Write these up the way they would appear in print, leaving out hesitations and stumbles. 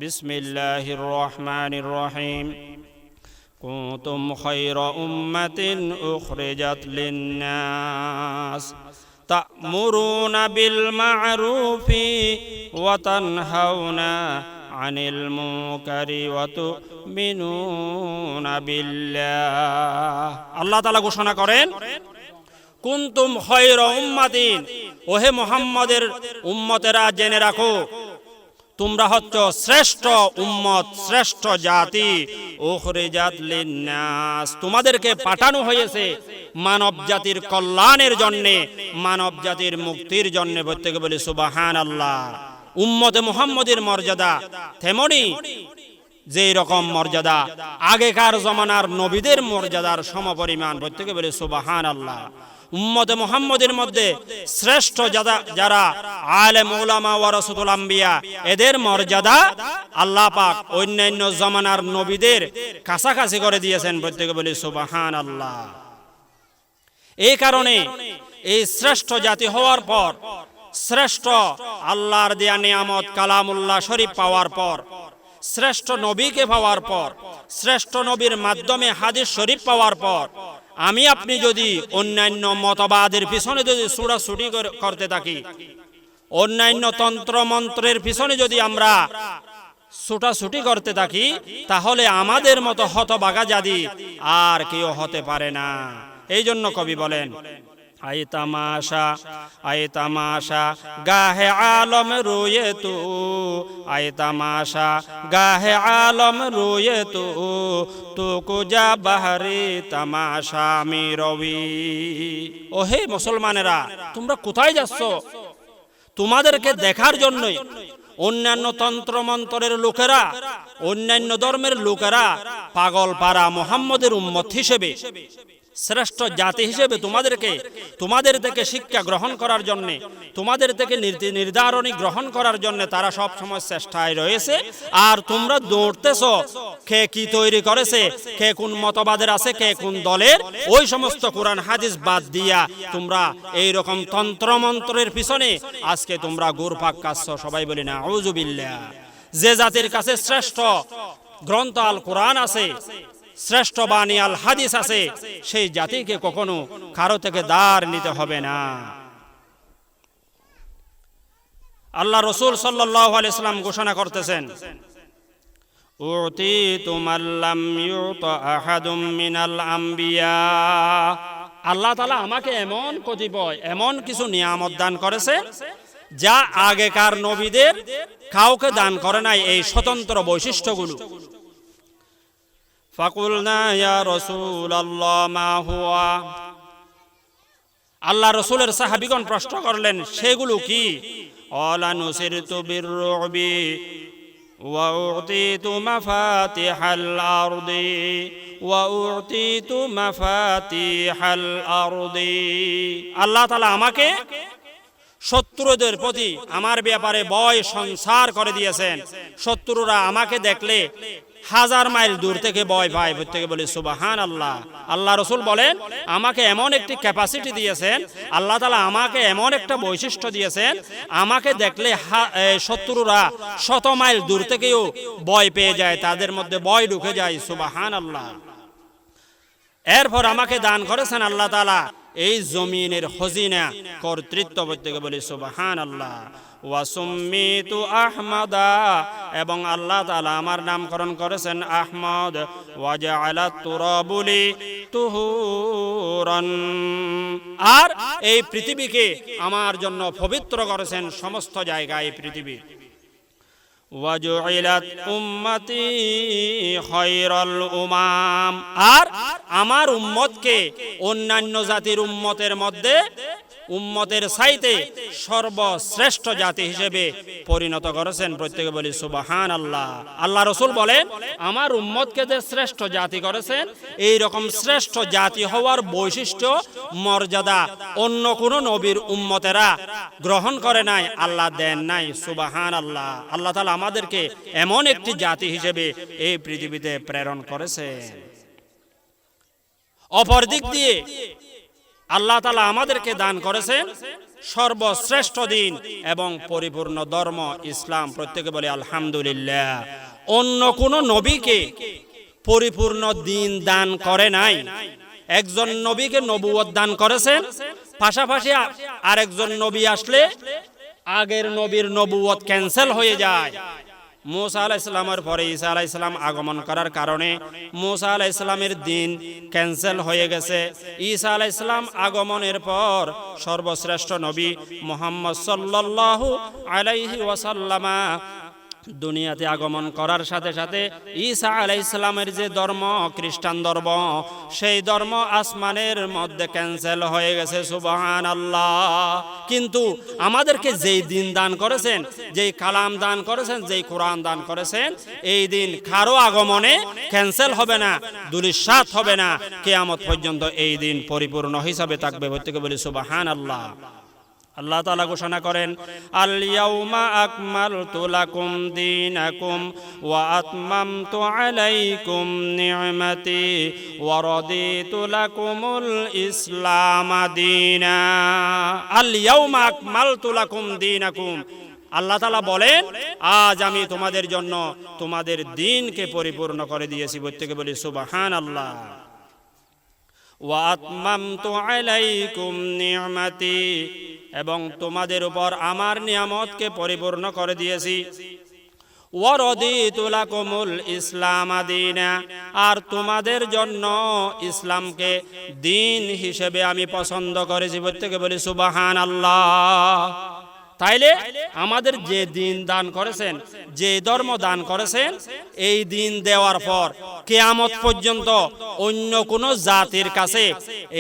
বিসমিল্লাহির রহমানির রহিম। কুনতুম খায়রা উম্মাতিন উখরিজাত লিন-নাস তা'মুরুনা বিল মা'রুফি ওয়া তানহাউনা আনিল মুনকারি ওয়া তু'মিনুনা বিল্লাহ। আল্লাহ তাআলা ঘোষণা করেন, কুনতুম খায়রা উম্মাতিন, ওহে মুহাম্মদের উম্মতেরা জেনে রাখো, তোমরা হচ্ছ শ্রেষ্ঠ উম্মত, শ্রেষ্ঠ জাতি। উখরিজাত লিন-নাস, তোমাদেরকে পাঠানো হয়েছে মানব জাতির কল্যাণের জন্যে, মানব জাতির মুক্তির জন্যে। প্রত্যেকে বলি সুবহানাল্লাহ। উম্মতে মুহাম্মদের মর্যাদা তেমনি যেই রকম মর্যাদা আগেকার জমানার নবীদের মর্যাদার সমপরিমাণ। প্রত্যেকে বলি সুবহানাল্লাহ। উম্মতে মুহাম্মদের মধ্যে শ্রেষ্ঠ যারা আলেম উলামা ওয়ারাসাতুল আম্বিয়া, এদের মর্যাদা আল্লাহ পাক অন্যান্য জমানার নবীদের কাছাকাছি করে দিয়েছেন। প্রত্যেকে বলি সুবহানাল্লাহ। এই কারণে এই শ্রেষ্ঠ জাতি হওয়ার পর, শ্রেষ্ঠ আল্লাহর দেয়া নিয়ামত কালামুল্লাহ শরীফ পাওয়ার পর, শ্রেষ্ঠ নবীকে পাওয়ার পর, শ্রেষ্ঠ নবীর মাধ্যমে হাদিস শরীফ পাওয়ার পর, আমি আপনি যদি অন্যান্য মতবাদের পিছনে যদি ছুটাছুটি করতে থাকি, অন্যান্য তন্ত্র মন্ত্রের পিছনে যদি আমরা ছুটাছুটি করতে থাকি, তাহলে আমাদের মতো হতভাগা জাতি আর কেউ হতে পারে না। এই জন্য কবি বলেন, আই তামাশা গাহে আলম রোয়ে তু, আই তামাশা গাহে আলম রোয়ে তু, তু কুজা বাহারি তামাশা মি রবি। ও হে মুসলমানেরা, তোমরা কোথায় যাচ্ছ? তোমাদেরকে দেখার জন্যই অন্যান্য তন্ত্রমন্ত্রের লোকেরা, অন্যান্য ধর্মের লোকেরা পাগল পারা মুহাম্মদের উম্মত হিসেবে, শ্রেষ্ঠ জাতি হিসেবে তোমাদের থেকে শিক্ষা গ্রহণ করার জন্য, তোমাদের থেকে নির্ধারণী গ্রহণ করার জন্য তারা সব সময় চেষ্টায় রয়েছে। আর তোমরা দৌড়তেছ কে কি তৈরি করেছে, কে কোন মতবাদের আছে, কে কোন দলের, ওই সমস্ত কোরআন হাদিস বাদ দিয়া তোমরা এই রকম তন্ত্রমন্ত্রের পিছনে আজকে তোমরা ঘুরপাক খাচ্ছ। সবাই বলি না আউযু বিল্লাহ। যে জাতির কাছে শ্রেষ্ঠ গ্রন্থ আল কোরআন আছে, শ্রেষ্ঠ বাণী আল হাদিস আছে, সেই জাতিকে কখনো কারো থেকে ধার নিতে হবে না। আল্লাহ রাসূল সাল্লাল্লাহু আলাইহি ওয়াসাল্লাম ঘোষণা করতেছেন, উতিতু মাল্লাম ইউতা আহাদুম মিনাল আম্বিয়া। আল্লাহ তাআলা আমাকে এমন কতিপয় এমন কিছু নিয়ামত দান করেছে যা আগেকার নবীদের কাউকে দান করে নাই। এই স্বতন্ত্র বৈশিষ্ট্যগুলো। ফাকুলনা ইয়া রাসূলুল্লাহ মা হুয়া। আল্লাহ রাসূলের সাহাবীগণ প্রশ্ন করলেন, সেগুলো কি? আলা নুসিরতু বিররুবি ওয়া উতিতু মাফাতিহাল আরদি ওয়া উতিতু মাফাতিহাল আরদি। আল্লাহ তাআলা আমাকে শত্রুদের প্রতি আমার ব্যাপারে ভয় সংসার করে দিয়েছেন। শত্রুরা আমাকে দেখলে 1000 মাইল দূর থেকে ভয় পায়। প্রত্যেকে বলি সুবহানাল্লাহ। আল্লাহ রাসূল বলেন, আমাকে এমন একটি ক্যাপাসিটি দিয়েছেন, আল্লাহ তাআলা আমাকে এমন একটা বৈশিষ্ট্য দিয়েছেন, আমাকে দেখলে শত্রুরা 100 মাইল দূর থেকেও ভয় পেয়ে যায়, তাদের মধ্যে ভয় ঢুকে যায়। সুবহানাল্লাহ। এরপর আমাকে দান করেছেন আল্লাহ তাআলা এই জমিনের খজিনা, কর্তৃত্ব। প্রত্যেকে বলি সুবহানাল্লাহ। ওয়া সুম্মিতু আহমাদা, এবং আল্লাহ তাআলা আমার নামকরণ করেছেন আহমদ। ওয়া জাআলাত তুরাবুলি তুহুরান, আর এই পৃথিবীকে আমার জন্য পবিত্র করেছেন, সমস্ত জায়গায় পৃথিবী। ওয়াজুইলাত উম্মতি খায়রাল উমাম, আর আমার উম্মতকে অন্যান্য জাতির উম্মতের মধ্যে, উম্মতের চাইতে সর্বশ্রেষ্ঠ জাতি হিসেবে পরিণত করেছেন। প্রত্যেকে বলি সুবহানাল্লাহ। আল্লাহ রাসূল বলেন, আমার উম্মতকে যে শ্রেষ্ঠ জাতি করেছেন, এই রকম শ্রেষ্ঠ জাতি হওয়ার বৈশিষ্ট্য মর্যাদা অন্য কোন নবীর উম্মতেরা গ্রহণ করে নাই, আল্লাহ দেন নাই। সুবহানাল্লাহ। আল্লাহ তাআলা আমাদেরকে এমন একটি জাতি হিসেবে এই পৃথিবীতে প্রেরণ করেছেন। অপর দিক দিয়ে আল্লাহ তাআলা আমাদেরকে দান করেছেন সর্বশ্রেষ্ঠ দিন এবং পরিপূর্ণ ধর্ম ইসলাম। প্রত্যেকে বলে আলহামদুলিল্লাহ। অন্য কোন নবীকে পরিপূর্ণ দিন দান করে নাই। একজন নবীকে নবুয়ত দান করেছেন, পাশাপাশি আরেকজন নবী আসলে আগের নবীর নবুয়ত ক্যান্সেল হয়ে যায়। মুসা আলাইহিস সালামের পরে ঈসা আলাইহিস সালাম আগমন করার কারণে মুসা আলাইহিস সালামের দিন ক্যান্সেল হয়ে গেছে। ঈসা আলাইহিস সালাম আগমনের পর সর্বশ্রেষ্ঠ নবী মুহাম্মদ সাল্লাল্লাহু আলাইহি ওয়াসাল্লামা দুনিয়াতে আগমন করার সাথে সাথে ঈসা আলাইহিস সালামের যে ধর্ম, খ্রিস্টান ধর্ম, সেই ধর্ম আসমানের মধ্যে ক্যান্সেল হয়ে গেছে। সুবহানাল্লাহ। কিন্তু আমাদেরকে যেই দিন দান করেছেন, যেই কালাম দান করেছেন, যেই কোরআন দান করেছেন, এই দিন কারো আগমনে ক্যান্সেল হবে না, দুলিশাত হবে না, কিয়ামত পর্যন্ত এই দিন পরিপূর্ণ হিসাবে থাকবে। প্রত্যেকে বলি সুবহানাল্লাহ। আল্লাহ তাআলা ঘোষণা করেন, আল ইয়াউমা আকমালতু লাকুম দীনাকুম ওয়া আতমামতু আলাইকুম নি'মাতি ওয়া রাদিতু লাকুমুল ইসলাম দীনা। আল ইয়াউমা আকমালতু লাকুম দীনাকুম। আল্লাহ তাআলা বলেন, আজ আমি তোমাদের জন্য তোমাদের দ্বীনকে পরিপূর্ণ করে দিয়েছি। প্রত্যেকে বলি সুবহানাল্লাহ। ওয়া আতমামতু আলাইকুম নি'মাতি, এবং তোমাদের উপর আমার নিয়ামতকে পরিপূর্ণ করে দিয়েছি। ওয়া রাদিতু লাকুমুল ইসলাম দীনা, আর তোমাদের জন্য ইসলামকে দিন হিসেবে আমি পছন্দ করেছি। প্রত্যেকে বলি সুবহানাল্লাহ। তাইলে আমাদের যে দিন দান করেছেন, যে ধর্ম দান করেছেন, এই দিন দেওয়ার পর কিয়ামত পর্যন্ত অন্য কোন জাতির কাছে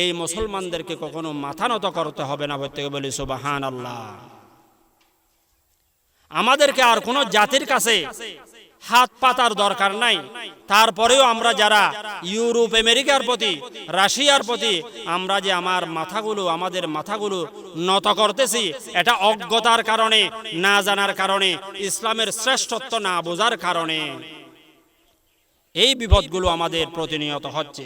এই মুসলমানদেরকে কখনো মাথা নত করতে হবে না। প্রত্যেকে বলি সুবহানাল্লাহ। আমাদেরকে আর কোন জাতির কাছে হাত পাতার দরকার নাই। তারপরেও আমরা যারা ইউরোপ আমেরিকার প্রতি, রাশিয়ার প্রতি আমরা যে আমাদের মাথাগুলো নত করতেছি, এটা অজ্ঞতার কারণে, না জানার কারণে, ইসলামের শ্রেষ্ঠত্ব না বোঝার কারণে এই বিপদগুলো আমাদের প্রতিনিয়ত হচ্ছে।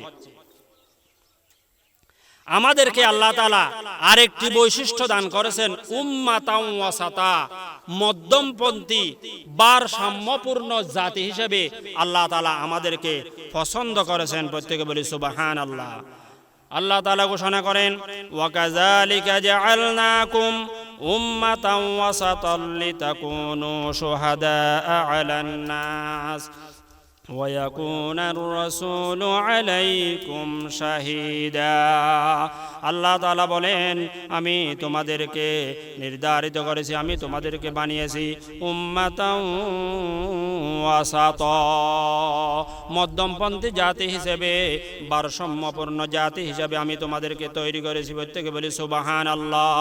আমাদেরকে আল্লাহ তাআলা আরেকটি বৈশিষ্ট্য দান করেছেন, উম্মাতাও ওয়াসাতা, মধ্যমপন্থী ভারসাম্যপূর্ণ জাতি হিসেবে আল্লাহ তাআলা আমাদেরকে পছন্দ করেছেন। প্রত্যেকে বলি সুবহানাল্লাহ। আল্লাহ তাআলা ঘোষণা করেন, ওয়া কাযালিকা জাআলনাকুম উম্মাতাও ওয়াসাতাল লিতাকুনু শুহাদাআ আলান নাস ওয়া ইয়াকুনার রাসূলু আলাইকুম শাহীদা। আল্লাহ তাআলা বলেন, আমি তোমাদেরকে নির্ধারিত করেছি, আমি তোমাদেরকে বানিয়েছি উম্মাতাও ওয়াসাতা, মধ্যমপন্থী জাতি হিসেবে, ভারসাম্যপূর্ণ জাতি হিসেবে আমি তোমাদেরকে তৈরি করেছি। প্রত্যেকে বলি সুবহানাল্লাহ।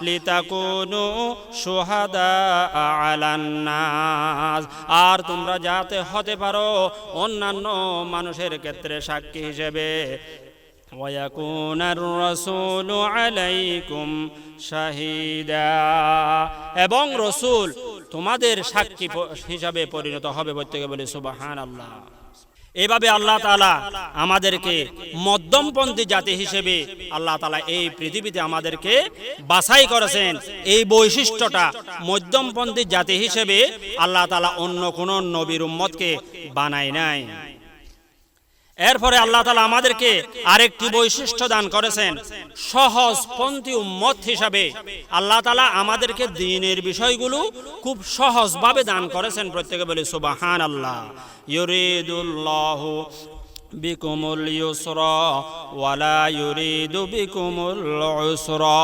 লিতাকুনু শুহাদা আলান নাস, আর তোমরা যাতে হতে পারো অন্যান্য মানুষের ক্ষেত্রে সাক্ষী হিসেবে। ওয়া ইয়াকুনার রাসূলু আলাইকুম শাহীদা, এবং রাসূল তোমাদের সাক্ষী হিসাবে পরিণত হবে। প্রত্যেকে বলি সুবহানাল্লাহ। এভাবে আল্লাহ তাআলা আমাদেরকে মধ্যমপন্থী জাতি হিসেবে আল্লাহ তাআলা এই পৃথিবীতে আমাদেরকে বাছাই করেছেন। এই বৈশিষ্ট্যটা, মধ্যমপন্থী জাতি হিসেবে আল্লাহ তাআলা অন্য কোন নবীর উম্মতকে বানায় নাই। এরপরে আল্লাহ তাআলা আমাদেরকে আরেকটি বৈশিষ্ট্য দান করেছেন, সহজপন্থী উম্মত হিসাবে আল্লাহ তাআলা আমাদেরকে দ্বীনের বিষয়গুলো খুব সহজভাবে দান করেছেন। প্রত্যেকে বলি সুবহানাল্লাহ। ইউরিদুল্লাহু বিকুমুল ইউসরা ওয়ালা ইউরিদু বিকুমুল উসরা।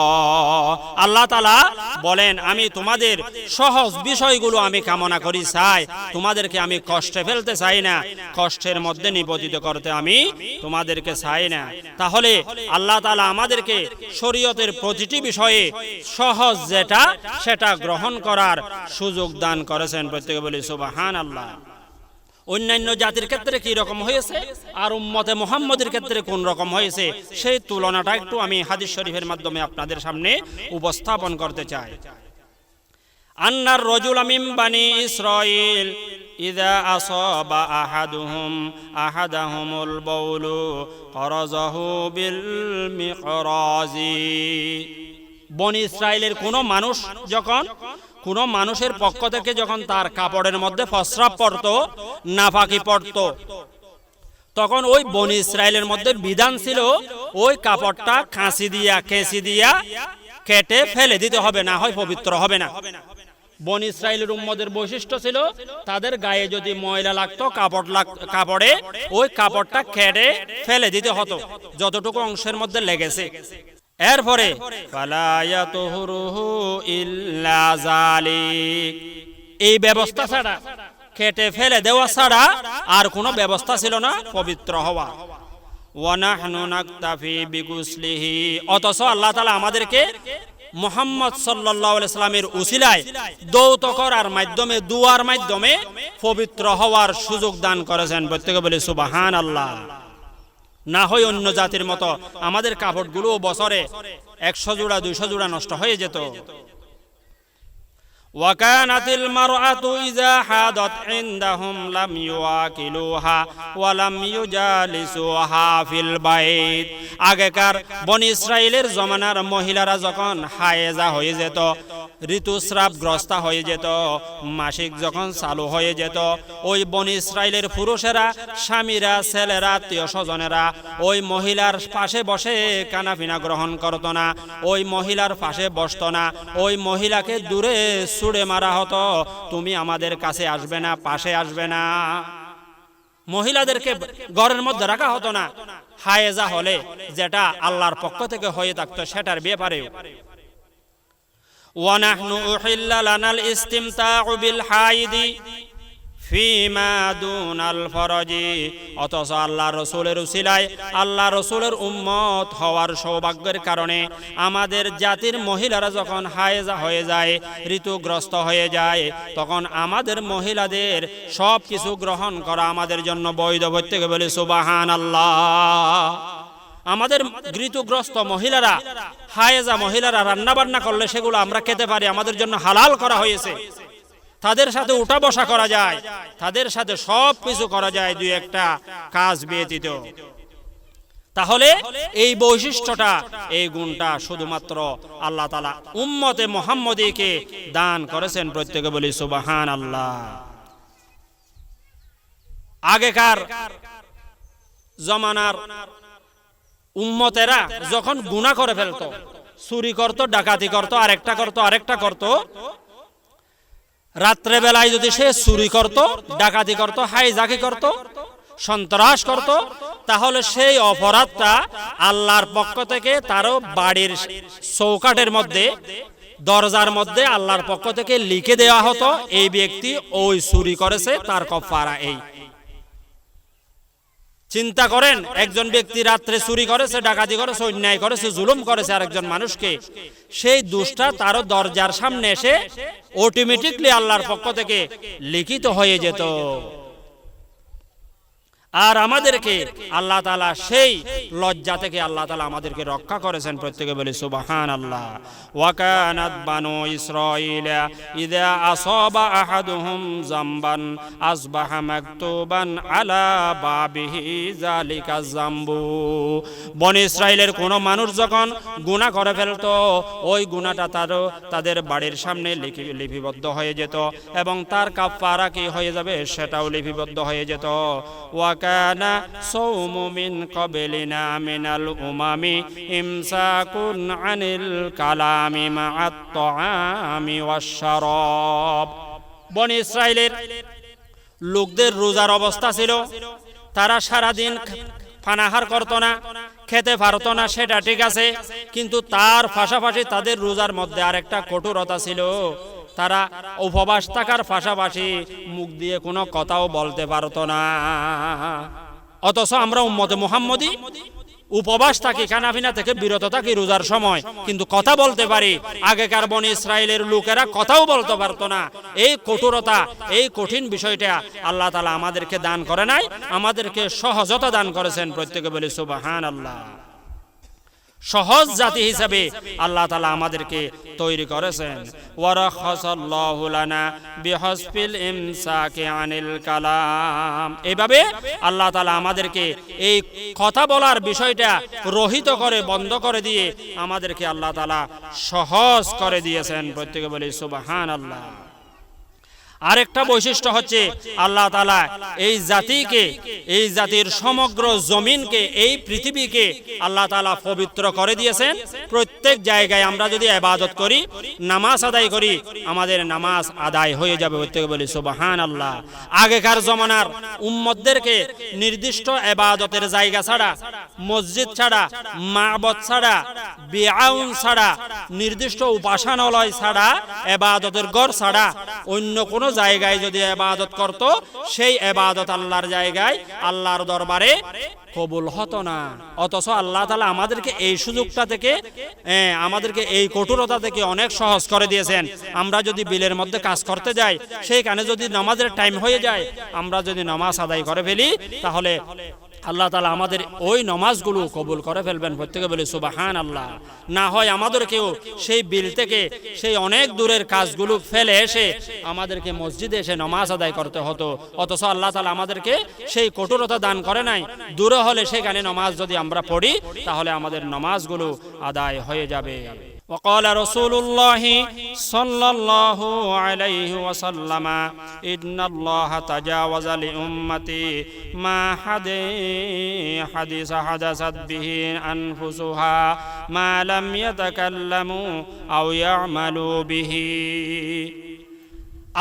আল্লাহ তাআলা বলেন, আমি তোমাদের সহজ বিষয়গুলো আমি কামনা করি, চাই, তোমাদেরকে আমি কষ্টে ফেলতে চাই না, কষ্টের মধ্যে নিপতিত করতে আমি তোমাদেরকে চাই না। তাহলে আল্লাহ তাআলা আমাদেরকে শরীয়তের প্রতিটি বিষয়ে সহজ যেটা সেটা গ্রহণ করার সুযোগ দান করেছেন। প্রত্যেকে বলি সুবহানাল্লাহ। অন্যান্য জাতির ক্ষেত্রে কি রকম হয়েছে আর উম্মতে মুহাম্মদের ক্ষেত্রে কোন রকম হয়েছে, সেই তুলনাটা একটু আমি হাদিস শরীফের মাধ্যমে আপনাদের সামনে উপস্থাপন করতে চাই। আন্নার রাজুল মিন বানি ইসরাঈল ইযা আসাবা আহাদাহুমুল বাউলু খরাজাহু বিল মিকরাজি। বনি ইসরায়েলের কোনো মানুষের পক্ষ থেকে যখন তার কাপড়ের মধ্যে প্রস্রাব পড়তো, নাপাকি পড়তো, তখন ওই বনি ইসরায়েলের মধ্যে বিধান ছিল ওই কাপড়টা কাঁচি দিয়া কেটে ফেলে দিতে হবে, না হয় পবিত্র হবে না। বনি ইসরায়েলের উম্মতের বৈশিষ্ট্য ছিল তাদের গায়ে যদি ময়লা লাগতো কাপড়ে ওই কাপড়টা কেটে ফেলে দিতে হতো যতটুকু অংশের মধ্যে লেগেছে। এরপরে ফালা ইয়াতুহুরুহু ইল্লা যালিক, এই ব্যবস্থা ছাড়া, কেটে ফেলে দেওয়া ছাড়া আর কোনো ব্যবস্থা ছিল না পবিত্র হওয়া। ওয়া নাহনু নাকতাফি বিগুসলিহি, অথচ আল্লাহ তাআলা আমাদেরকে মুহাম্মদ সাল্লাল্লাহু আলাইহি সাল্লামের উসিলায় দৌত করার মাধ্যমে, দুয়ার মাধ্যমে পবিত্র হওয়ার সুযোগ দান করেছেন। প্রত্যেকে বলি সুবহানাল্লাহ। না হয় অন্য জাতির মতো আমাদের কাপড়গুলো বছরে 100 জোড়া 200 জোড়া নষ্ট হয়ে যেত। وكانت المرأة إذا حاضت عندهم لم يواكلوها ولم يجالسوها في البيت। আগেকার বনি ইসরায়েলের জমানার মহিলারা যখন হায়েজা হয়ে যেত, ঋতুস্রাবগ্রস্ত হয়ে যেত, মাসিক যখন চালু হয়ে যেত, ওই বনি ইসরায়েলের পুরুষেরা, স্বামীরা, ছেলেরা, আত্মীয় স্বজনেরা ওই মহিলার পাশে বসে কানাফিনা গ্রহণ করত না, ওই মহিলার পাশে বসত না, ওই মহিলাকে দূরে ছুড়ে মারা হতো, তুমি আমাদের কাছে আসবে না, পাশে আসবে না। মহিলাদেরকে ঘরের মধ্যে রাখা হতো না হায়েজা হলে, যেটা আল্লাহর পক্ষ থেকে হয়ে থাকতো সেটার ব্যাপারে। ওয়া নাহনু উহিল্লা লানাল ইসতিমতাউ বিল হাইদি ফিমা দুনাল ফরজি, অথচ আল্লাহ রসুলের উসিলায়, আল্লাহ রসুলের উম্মত হওয়ার সৌভাগ্যের কারণে আমাদের জাতির মহিলারা যখন হায়েজা হয়ে যায়, ঋতুগ্রস্ত হয়ে যায়, তখন আমাদের মহিলাদের সব কিছু গ্রহণ করা আমাদের জন্য বৈধ। প্রত্যেকে বলে সুবহানাল্লাহ। আমাদের ঋতুগ্রস্ত মহিলারা, হায়েজা মহিলারা রান্না বান্না করলে সেগুলো আমরা খেতে পারি, আমাদের জন্য হালাল করা হয়েছে। তাদের সাথে উঠা বসা করা যায়, তাদের সাথে সব কিছু করা যায়, দুই একটা কাজ ব্যতীত। তাহলে এই বৈশিষ্ট্যটা, এই গুণটা শুধুমাত্র আল্লাহ তাআলা উম্মতে মুহাম্মদীকে দান করেছেন। প্রত্যেকে বলি সুবহানাল্লাহ। আগেকার জমানার উম্মতেরা যখন গুনাহ করে ফেলতো, চুরি করত, ডাকাতি করত, আরেকটা করত, রাত্রে বেলায় যদি সে চুরি করত, ডাকাতি করত, হাইজাকি করত, সন্ত্রাস করত, তাহলে সেই অপরাধটা আল্লাহর পক্ষ থেকে তারও বাড়ির চৌকাঠের মধ্যে, দরজার মধ্যে আল্লাহর পক্ষ থেকে লিখে দেওয়া হতো, এই ব্যক্তি ওই চুরি করেছে, তার কাফারা এই। চিন্তা করেন, একজন ব্যক্তি রাত্রে চুরি করেছে, ডাকাতি করেছে, অন্যায় করেছে, জুলুম করেছে আরেকজন মানুষকে, সেই দোষটা তারও দরজার সামনে এসে অটোমেটিকলি আল্লাহর পক্ষ থেকে লিখিত হয়ে যেত। আর আমাদেরকে আল্লাহ তাআলা সেই লজ্জা থেকে আল্লাহ তাআলা আমাদেরকে রক্ষা করেছেন। প্রত্যেকে বলি সুবহানাল্লাহ। ওয়া কানাত বানু ইসরাঈলা ইযা আসাবা আহাদুহুম যামবান আসবাহা মাকতুবান আলা বাবিহি যালিকা যামবু। বনি ইসরাঈলের কোন মানুষ যখন গুনাহ করে ফেলতো, ওই গুনাহটা তাদের বাড়ির সামনে লিপিবদ্ধ হয়ে যেত, এবং তার কাফারা কি হয়ে যাবে সেটাও লিপিবদ্ধ হয়ে যেত। ওয়া কানা সাওমু মিন ক্বাবলিনা মিনাল উমামি ইমসাকুন আনিল কালামি মা'আত তাআমি ওয়াশ শারাব। বনি ইসরাইলের লোকদের রোজার অবস্থা ছিল, তারা সারা দিন পানাহার করত না, খেতে পারত না, সেটা ঠিক আছে, কিন্তু তার পাশাপাশি তাদের রোজার মধ্যে আরেকটা কঠোরতা ছিল, তারা উপবাস থাকার পাশাপাশি মুখ দিয়ে কোনো কথাও বলতে পারত না। অথচ আমরা উম্মতে মুহাম্মদী উপবাস থাকি, খানাপিনা থেকে বিরত থাকি রোজার সময়, কিন্তু কথা বলতে পারি। আগেকার বনি ইসরায়েলের লোকেরা কথাও বলতে পারত না। এই কঠোরতা, এই কঠিন বিষয়টা আল্লাহ তাআলা আমাদেরকে দান করে নাই, আমাদেরকে সহজতা দান করেছেন। প্রত্যেকে বলি সুবহানাল্লাহ। সহজ জাতি হিসাবে আল্লাহ তাআলা আমাদেরকে তৈরি করেছেন। ওয়ারাখাসাল্লাহু লানা বিহাসফিল ইমসাকি আনিল কালাম। এভাবে আল্লাহ তাআলা আমাদেরকে এই কথা বলার বিষয়টা রহিত করে, বন্ধ করে দিয়ে আমাদেরকে আল্লাহ তাআলা সহজ করে দিয়েছেন। প্রত্যেকে বলি সুবহানাল্লাহ। আরেকটা বৈশিষ্ট্য হচ্ছে আল্লাহ তাআলা এই জাতিকে, এই জাতির সমগ্র জমিনকে, এই পৃথিবীকে আল্লাহ তাআলা পবিত্র করে দিয়েছেন। প্রত্যেক জায়গায় আমরা যদি ইবাদত করি, নামাজ আদায় করি, আমাদের নামাজ আদায় হয়ে যাবে। প্রত্যেকে বলি সুবহানাল্লাহ। আগেকার জমানার উম্মতদেরকে নির্দিষ্ট ইবাদতের জায়গা ছাড়া, মসজিদ ছাড়া, মাবদ ছাড়া, বিআউন ছাড়া, নির্দিষ্ট উপাসনালয় ছাড়া, ইবাদতের ঘর ছাড়া অন্য কোনো জায়গায় যদি ইবাদত করত, সেই ইবাদত আল্লাহর জায়গায়, আল্লাহর দরবারে কবুল হতো না। অথচ আল্লাহ তাআলা আমাদেরকে এই সুযোগটা থেকে, আমাদেরকে এই কঠোরতা থেকে অনেক সহজ করে দিয়েছেন। আমরা যদি বিলের মধ্যে কাজ করতে যাই, সেইখানে যদি নামাজের টাইম হয়ে যায়, আমরা যদি নামাজ আদায় করে ফেলি, তাহলে আল্লাহ তাআলা আমাদের ওই নামাজগুলো কবুল করে ফেলবেন। প্রত্যেকে বলি সুবহানাল্লাহ। না হয় আমাদেরকেও সেই বিল থেকে, সেই অনেক দূরের কাজগুলো ফেলে এসে আমাদেরকে মসজিদে এসে নামাজ আদায় করতে হতো। অথচ আল্লাহ তাআলা আমাদেরকে সেই কঠোরতা দান করে নাই। দূরে হলে সেখানে নামাজ যদি আমরা পড়ি, তাহলে আমাদের নামাজগুলো আদায় হয়ে যাবে। وقال رسول الله صلى الله عليه وسلم إن الله تجاوز لأمتي ما حدثت به أنفسها ما لم يتكلموا أو يعملوا به।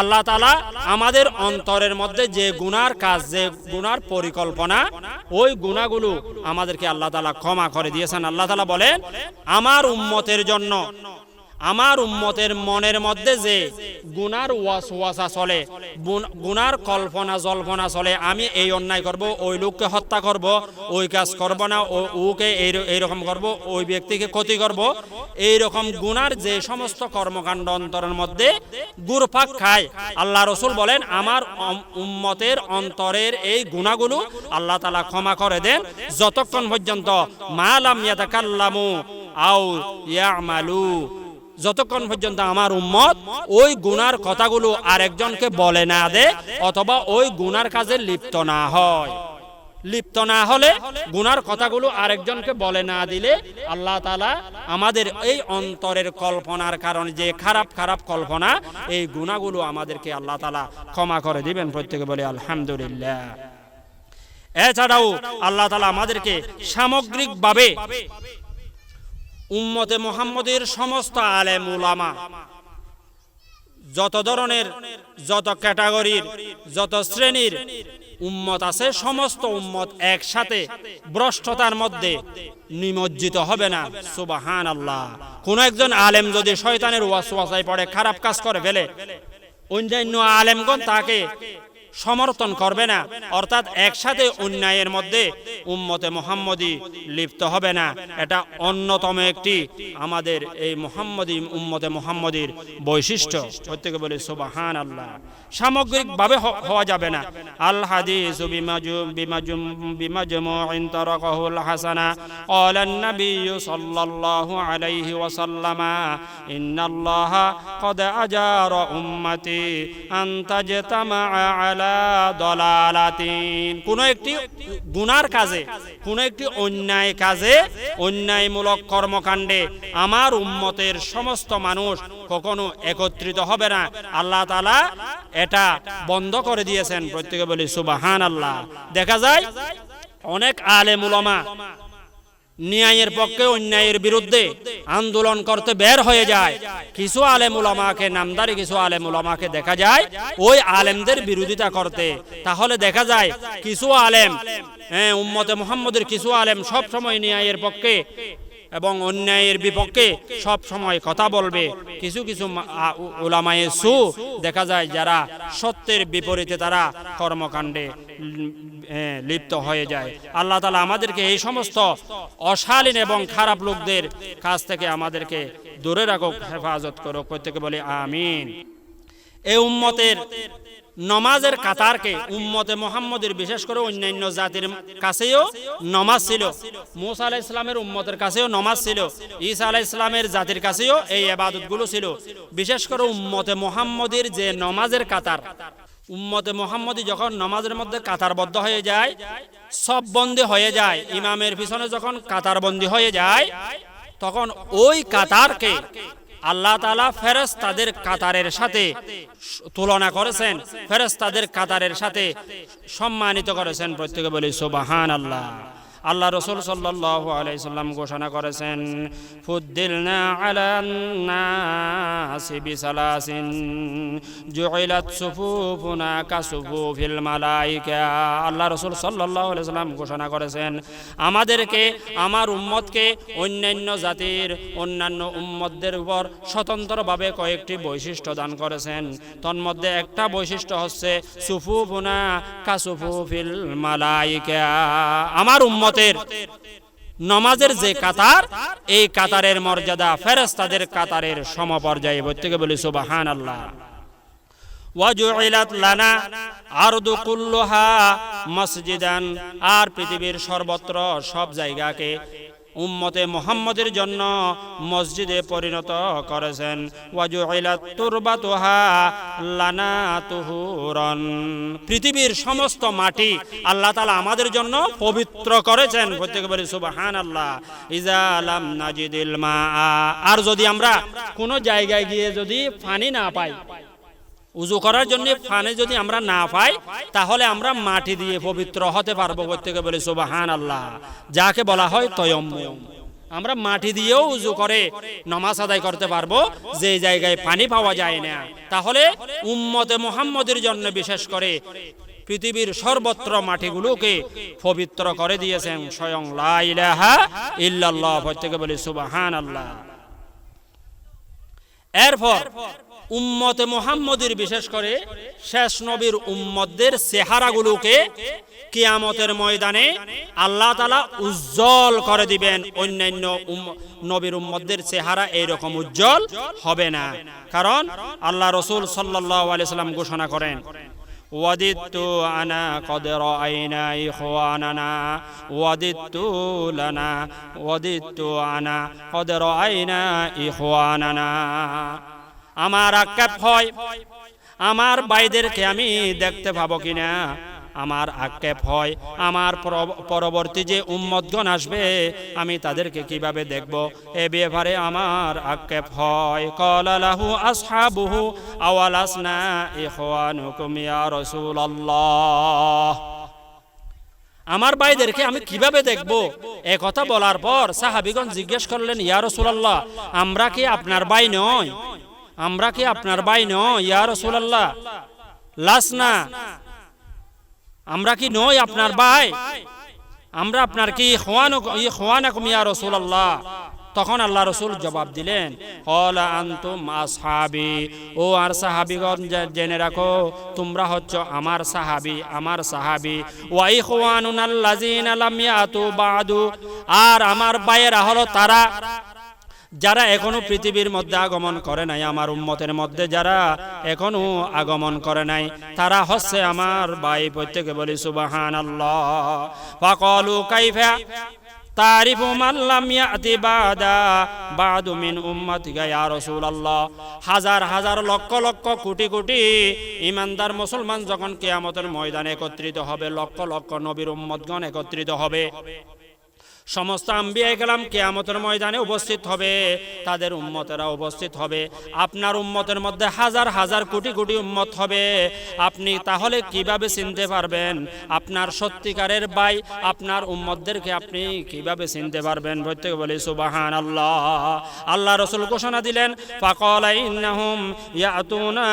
আল্লাহ তাআলা আমাদের অন্তরের মধ্যে যে গুনার কাজ, যে গুনার পরিকল্পনা, ওই গুনাহগুলো আমাদেরকে আল্লাহ তাআলা ক্ষমা করে দিয়েছেন। আল্লাহ তাআলা বলেন, আমার উম্মতের জন্য, আমার উম্মতের মনের মধ্যে যে গুনার ওয়াসওয়াসা চলে, গুনার কল্পনা জল্পনা চলে, আমি এই অন্যায় করব, ওই লোককে হত্যা করব, ওই কাজ করব না, ওকে এইরকম করব, ওই ব্যক্তিকে ক্ষতি করব, এইরকম গুনার যে সমস্ত কর্মকাণ্ড অন্তরের মধ্যে ঘুরপাক খায়, আল্লাহ রাসূল বলেন আমার উম্মতের অন্তরের এই গুনাহগুলো আল্লাহ তাআলা ক্ষমা করে দেন, যতক্ষণ পর্যন্ত মা লাম ইয়াতাকাল্লামু আও ইয়ামালু, যতক্ষণ পর্যন্ত আমার উম্মত ওই গুনার কথাগুলো আরেকজনকে বলে না দেয়, অথবা ওই গুনার কাজে লিপ্ত না হয়। লিপ্ত না হলে, গুনার কথাগুলো আরেকজনকে বলে না দিলে, আল্লাহ তাআলা আমাদের এই অন্তরের কল্পনার কারণে যে খারাপ খারাপ কল্পনা, এই গুনাহগুলো আমাদেরকে আল্লাহ তাআলা ক্ষমা করে দিবেন। প্রত্যেকে বলে আলহামদুলিল্লাহ। এছাড়াও আল্লাহ তাআলা আমাদেরকে সামগ্রিকভাবে উম্মতে মুহাম্মদের সমস্ত আলেম উলামা, যত ধরনের, যত ক্যাটাগরির, যত শ্রেণীর উম্মত আছে, সমস্ত উম্মত একসাথে ভ্রষ্টতার মধ্যে নিমজ্জিত হবে না। সুবহানাল্লাহ। কোন একজন আলেম যদি শয়তানের ওয়াসওয়াসায় পড়ে খারাপ কাজ করে ফেলে, অন্যান্য আলেমগণ তাকে সমর্থন করবে না, অর্থাৎ একসাথে অন্যায়ের মধ্যে উম্মতে মুহাম্মদী লিপ্ত হবে না। এটা অন্যতম একটি আমাদের এই মুহাম্মদী উম্মতে মুহাম্মদীর বৈশিষ্ট্য। প্রত্যেকে বলে সুবহানাল্লাহ। সামগ্রিকভাবে হওয়া যাবে না। আল হাদিসু বিমাজমুইন তারাকাহুল হাসানা ক্বালান নাবিয়্যু সাল্লাল্লাহু আলাইহি ওয়াসাল্লাম ইন্নাল্লাহা ক্বাদ আজারা উম্মতি আন তাজতামা আলা দলালাতিন। কোন একটি গুনার কাজে, কোন একটি অন্যায় কাজে, অন্যায়মূলক কর্মকাণ্ডে আমার উম্মতের সমস্ত মানুষ কখনো একত্রিত হবে না। আল্লাহ তাআলা এটা বন্ধ করে দিয়েছেন। প্রত্যেকে বলি সুবহানাল্লাহ। দেখা যায় অনেক আলেম উলামা ন্যায়ের পক্ষে অন্যায়ের বিরুদ্ধে আন্দোলন করতে বের হয়ে যায়। কিছু আলেম উলামাকে, নামদারি কিছু আলেম উলামাকে দেখা যায় ওই আলেমদের বিরোধিতা করতে। তাহলে দেখা যায় কিছু আলেম, উম্মতে মুহাম্মদের কিছু আলেম সব সময় ন্যায়ের পক্ষে এবং অন্যায়ের বিপক্ষে সব সময় কথা বলবে। কিছু কিছু উলামায়ে সু দেখা যায় যারা সত্যের বিপরীতে তারা কর্মকাণ্ডে লিপ্ত হয়ে যায়। আল্লাহ তাআলা আমাদেরকে এই সমস্ত অশালীন এবং খারাপ লোকদের কাছ থেকে আমাদেরকে দূরে রাখুক, হেফাজত করুক। প্রত্যেকে বলে আমিন। এই উম্মতের নমাজের কাতারকে উম্মতে মুহাম্মদের বিশেষ করে অন্যান্য জাতির কাছেও নমাজ ছিল। মুসা আলাইহিস সালামের উম্মতের কাছেও নমাজ ছিল, ঈসা আলাইহিস সালামের জাতির কাছেও এই ইবাদতগুলো ছিল। বিশেষ করে উম্মতে মুহাম্মদের যে নমাজের কাতার, উম্মতে মুহাম্মদি যখন নমাজের মধ্যে কাতারবদ্ধ হয়ে যায়, সব বন্দী হয়ে যায়, ইমামের পিছনে যখন কাতারবন্দী হয়ে যায়, তখন ওই কাতারকে আল্লাহ তাআলা ফেরেশতাদের কাতারের সাথে তুলনা করেছেন, ফেরেশতাদের কাতারের সাথে সম্মানিত করেছেন। প্রত্যেকে বলি সুবহানাল্লাহ। আল্লাহ রাসূল সাল্লাল্লাহু আলাইহি সাল্লাম ঘোষণা করেছেন, ফুদ্দিলনা আলান নাসি বিসালাসিন জুইলাত সুফুফুনা কাসুফুফিল মালাইকা। আল্লাহ রাসূল সাল্লাল্লাহু আলাইহি সাল্লাম ঘোষণা করেছেন, আমাদেরকে, আমার উম্মতকে অন্যান্য জাতির অন্যান্য উম্মতদের উপর স্বতন্ত্রভাবে কয়েকটি বৈশিষ্ট্য দান করেছেন। তন্মধ্যে একটা বৈশিষ্ট্য হচ্ছে সুফুফুনা কাসুফুফিল মালাইকা, আমার উম্মতের নমাজের যে কাতার, এই কাতারের মর্যাদা ফেরেশতাদের কাতারের সমপর্যায়ে। প্রত্যেকে বলি সুবহানাল্লাহ। ওয়াজুইলাত লানা আরদু কুল্লুহা মসজিদান, আর পৃথিবীর সর্বত্র সব জায়গাকে উম্মতে মুহাম্মদের জন্য মসজিদে পরিণত করেছেন। ওয়াজুইলাত তুরবাতুহা লানা তুহুরান, পৃথিবীর সমস্ত মাটি আল্লাহ তাআলা আমাদের জন্য পবিত্র করেছেন। প্রত্যেকে বলি সুবহানাল্লাহ। ইজা লাম নাজিদিল মা, আর যদি আমরা কোনো জায়গায় গিয়ে যদি পানি না পাই, উযু করার জন্য পানি যদি আমরা না পাই, তাহলে আমরা মাটি দিয়ে পবিত্র হতে পারবো। প্রত্যেকে বলে সুবহানাল্লাহ, যাকে বলা হয় তায়াম্মুম। আমরা মাটি দিয়েও উযু করে নামাজ আদায় করতে পারবো যে জায়গায় পানি পাওয়া যায় না। তাহলে উম্মতে মুহাম্মদের জন্য বিশেষ করে পৃথিবীর সর্বত্র মাটিগুলোকে পবিত্র করে দিয়েছেন স্বয়ং লা ইলাহা ইল্লাল্লাহ। প্রত্যেকে বলে সুবহানাল্লাহ। এরপর উম্মতে মুহাম্মদের বিশেষ করে শেষ নবীর উম্মতদের চেহারাগুলোকে কিয়ামতের ময়দানে আল্লাহ তাআলা উজ্জ্বল করে দিবেন। অন্যান্য নবীর উম্মতদের চেহারা এইরকম উজ্জ্বল হবে না, কারণ আল্লাহ রাসূল সাল্লাল্লাহু আলাইহি সাল্লাম ঘোষণা করেন, ওয়াদিতু আনা কদ রাআইনা ইখওয়ানানা ওয়াদিতু লানা ওয়াদিতু আনা কদ রাআইনা ইখওয়ানানা। আমার আক্ষেপ হয় আমার ভাইদেরকে আমি দেখতে পাবো কিনা, আমার আক্ষেপ হয় আমার পরবর্তী যে উম্মতগণ আসবে আমি তাদেরকে কিভাবে দেখব, এ ব্যাপারে আমার আক্ষেপ হয়। ক্বালা লাহু আসহাবুহু আওয়ালাসনা ইখওয়ানুকুম ইয়া রাসূলুল্লাহ, আমার ভাইদেরকে আমি কিভাবে দেখব? এ কথা বলার পর সাহাবীগণ জিজ্ঞেস করলেন, ইয়া রাসূলুল্লাহ, আমরা কি আপনার ভাই নই? আমরা কি আপনার ভাই নই ইয়া রাসূলুল্লাহ? লাসনা, আমরা কি নই আপনার ভাই? আমরা আপনার কি ইখওয়ানুকুম ইয়া রাসূলুল্লাহ? তখন আল্লাহ রাসূল জবাব দিলেন, ক্বালা আনতুম আসহাবি, ও আর সাহাবীগণ জেনে রাখো তোমরা হচ্ছ আমার সাহাবী, আমার সাহাবী। ওয়া ইখওয়ানুনাল্লাযিনা লাম ইয়াতু বাদু, আর আমার ভাইয়েরা হলো তারা যারা এখনো পৃথিবীর মধ্যে আগমন করে নাই, আমার উম্মতের মধ্যে যারা এখনো আগমন করে নাই, তারা হচ্ছে আমার ভাই। প্রত্যেকে বলি সুবহানাল্লাহ। ফাকালু কাইফা তারিফু মান লাম ইয়াতি বাদু মিন উম্মতিকা ইয়া রাসূলুল্লাহ। হাজার হাজার লক্ষ লক্ষ কোটি কোটি ঈমানদার মুসলমান যখন কিয়ামতের ময়দানে একত্রিত হবে, লক্ষ লক্ষ নবীর উম্মতগণ একত্রিত হবে, সমস্ত আম্বিয়া কেরাম কিয়ামতের ময়দানে উপস্থিত হবে, তাদের উম্মতেরা উপস্থিত হবে। আপনার উম্মতের মধ্যে হাজার হাজার কোটি কোটি উম্মত হবে, আপনি তাহলে কিভাবে চিনতে পারবেন আপনার সত্যিকারের ভাই, আপনার উম্মতদেরকে আপনি কিভাবে চিনতে পারবেন? প্রত্যেকে বলি সুবহানাল্লাহ। আল্লাহ রাসূল ঘোষণা দিলেন, ফাকালা ইন্নাহুম ইয়াতুনা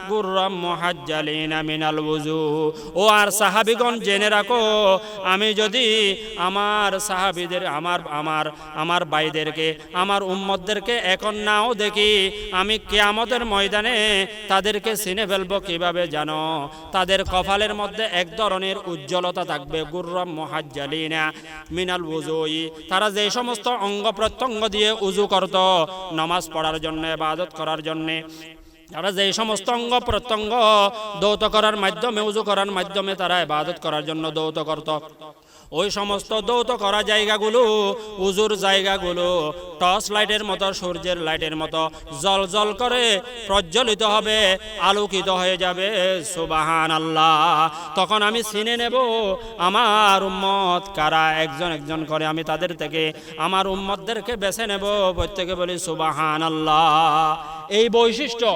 গুররাম মুহাজ্জালিনা মিনাল ওযু। ও আর সাহাবীগণ জেনে রাখো, আমি যদি আমার আমার ভাইদেরকে, আমার উম্মতদেরকে এখন নাও দেখি, আমি কিয়ামতের ময়দানে তাদেরকে চিনে ফেলবো কিভাবে জানো? তাদের কপালের মধ্যে এক ধরনের উজ্জ্বলতা থাকবে, গুররাম মুহাজ্জালিনা মিনাল ওযুই। তারা যে সমস্ত অঙ্গ প্রত্যঙ্গ দিয়ে উযু করত নামাজ পড়ার জন্য, ইবাদত করার জন্য, তারা যে সমস্ত অঙ্গ প্রত্যঙ্গ দৌত করার মাধ্যমে, উজু করার মাধ্যমে তারা ইবাদত করার জন্য দৌত করত, ওই সমস্ত দৌত করা জায়গাগুলো, উজুর জায়গাগুলো টর্চ লাইটের মতো, সূর্যের লাইটের মতো জল জল করে প্রজ্বলিত হবে, আলোকিত হয়ে যাবে। সুবহানাল্লাহ। তখন আমি চিনে নেব আমার উম্মত কারা, একজন একজন করে আমি তাদের থেকে আমার উম্মতদেরকে বেছে নেব। প্রত্যেকে বলি সুবহানাল্লাহ। এই বৈশিষ্ট্য,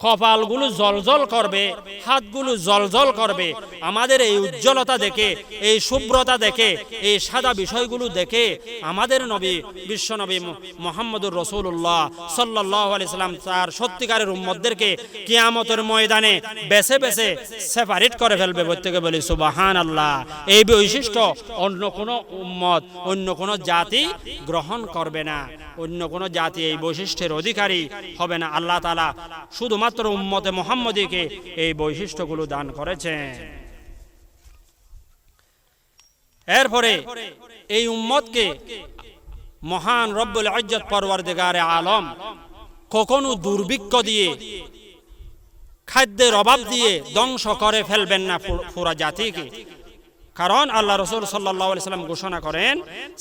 কপালগুলো জলজল করবে, হাতগুলো জলজল করবে, আমাদের এই উজ্জ্বলতা দেখে, এই শুভ্রতা দেখে, এই সাদা বিষয়গুলো দেখে আমাদের নবী, বিশ্ব নবী মুহাম্মদুর রাসূলুল্লাহ সাল্লাল্লাহু আলাইহি সাল্লাম তার সত্যিকারের উম্মতদেরকে কিয়ামতের ময়দানে বেছে বেছে সেপারেট করে ফেলবে। প্রত্যেকে বলি সুবহানাল্লাহ। এই বৈশিষ্ট্য অন্য কোনো উম্মত, অন্য কোনো জাতি গ্রহণ করবে না, অন্য কোনো জাতি এই বৈশিষ্ট্যের অধিকারী হবে না। আল্লাহ তাআলা শুধুমাত্র উম্মতে মুহাম্মদীকে এই বৈশিষ্ট্যগুলো দান করেছেন। এরপরে এই উম্মতকে মহান রব্বুল ইজ্জত পরওয়ারদিগারে আলম কখনো দুর্ভিক্ষ দিয়ে, খাদ্যের অভাব দিয়ে ধ্বংস করে ফেলবেন না পুরা জাতিকে। কারণ আল্লাহ রাসূল সাল্লাল্লাহু আলাইহি সাল্লাম ঘোষণা করেন,